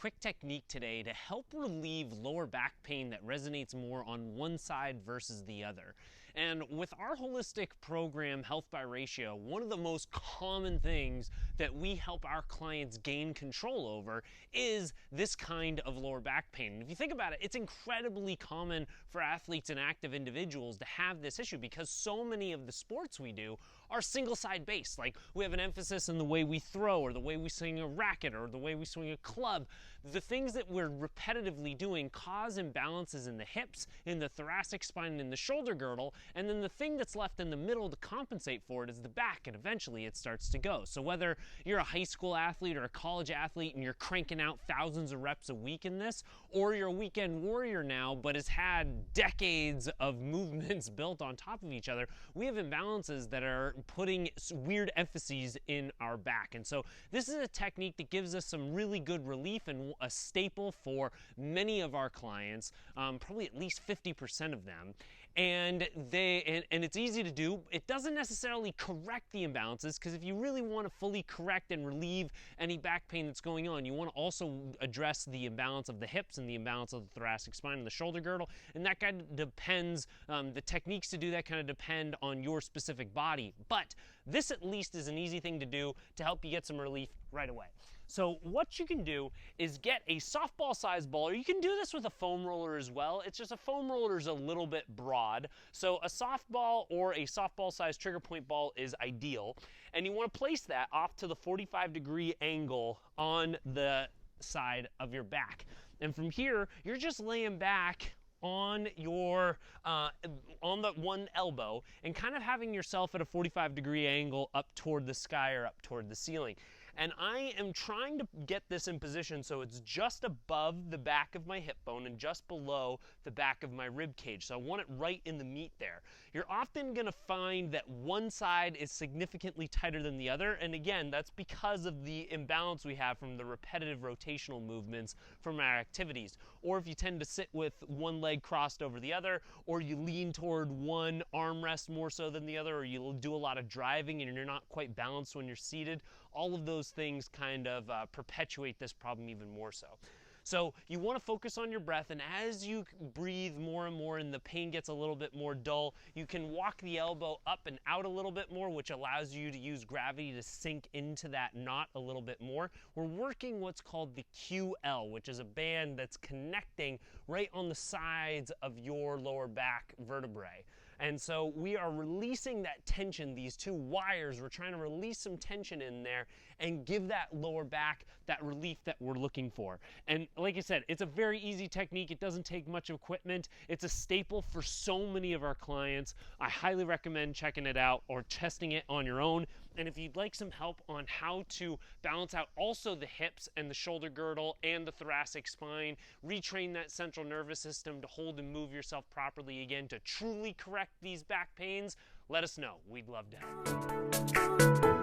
quick technique today to help relieve lower back pain that resonates more on one side versus the other. And with our holistic program, Health by Ratio, one of the most common things that we help our clients gain control over is this kind of lower back pain. And if you think about it, it's incredibly common for athletes and active individuals to have this issue because so many of the sports we do are single side based. Like we have an emphasis in the way we throw or the way we swing a racket or the way we swing a club. The things that we're repetitively doing cause imbalances in the hips, in the thoracic spine, and in the shoulder girdle, and then the thing that's left in the middle to compensate for it is the back, and eventually it starts to go. So whether you're a high school athlete or a college athlete and you're cranking out thousands of reps a week in this, or you're a weekend warrior now but has had decades of movements built on top of each other, we have imbalances that are putting weird emphases in our back. And so this is a technique that gives us some really good relief and a staple for many of our clients, probably at least 50% of them. And it's easy to do. It doesn't necessarily correct the imbalances, because if you really want to fully correct and relieve any back pain that's going on, you want to also address the imbalance of the hips and the imbalance of the thoracic spine and the shoulder girdle. And that kind of depends, the techniques to do that kind of depend on your specific body. But this at least is an easy thing to do to help you get some relief right away. So what you can do is get a softball sized ball, or you can do this with a foam roller as well. It's just a foam roller is a little bit broad. So a softball or a softball sized trigger point ball is ideal. And you want to place that off to the 45-degree angle on the side of your back. And from here, you're just laying back on your on the one elbow and kind of having yourself at a 45-degree angle up toward the sky or up toward the ceiling. And I am trying to get this in position so it's just above the back of my hip bone and just below the back of my rib cage. So I want it right in the meat there. You're often going to find that one side is significantly tighter than the other. And again, that's because of the imbalance we have from the repetitive rotational movements from our activities. Or if you tend to sit with one leg crossed over the other, or you lean toward one armrest more so than the other, or you do a lot of driving and you're not quite balanced when you're seated, all of those things kind of perpetuate this problem even more so. So you want to focus on your breath, and as you breathe more and more and the pain gets a little bit more dull, you can walk the elbow up and out a little bit more, which allows you to use gravity to sink into that knot a little bit more. We're working what's called the QL, which is a band that's connecting right on the sides of your lower back vertebrae. And so we are releasing that tension, these two wires, we're trying to release some tension in there and give that lower back that relief that we're looking for. And like I said, it's a very easy technique. It doesn't take much equipment. It's a staple for so many of our clients. I highly recommend checking it out or testing it on your own. And if you'd like some help on how to balance out also the hips and the shoulder girdle and the thoracic spine, retrain that central nervous system to hold and move yourself properly again to truly correct these back pains, let us know. We'd love to help.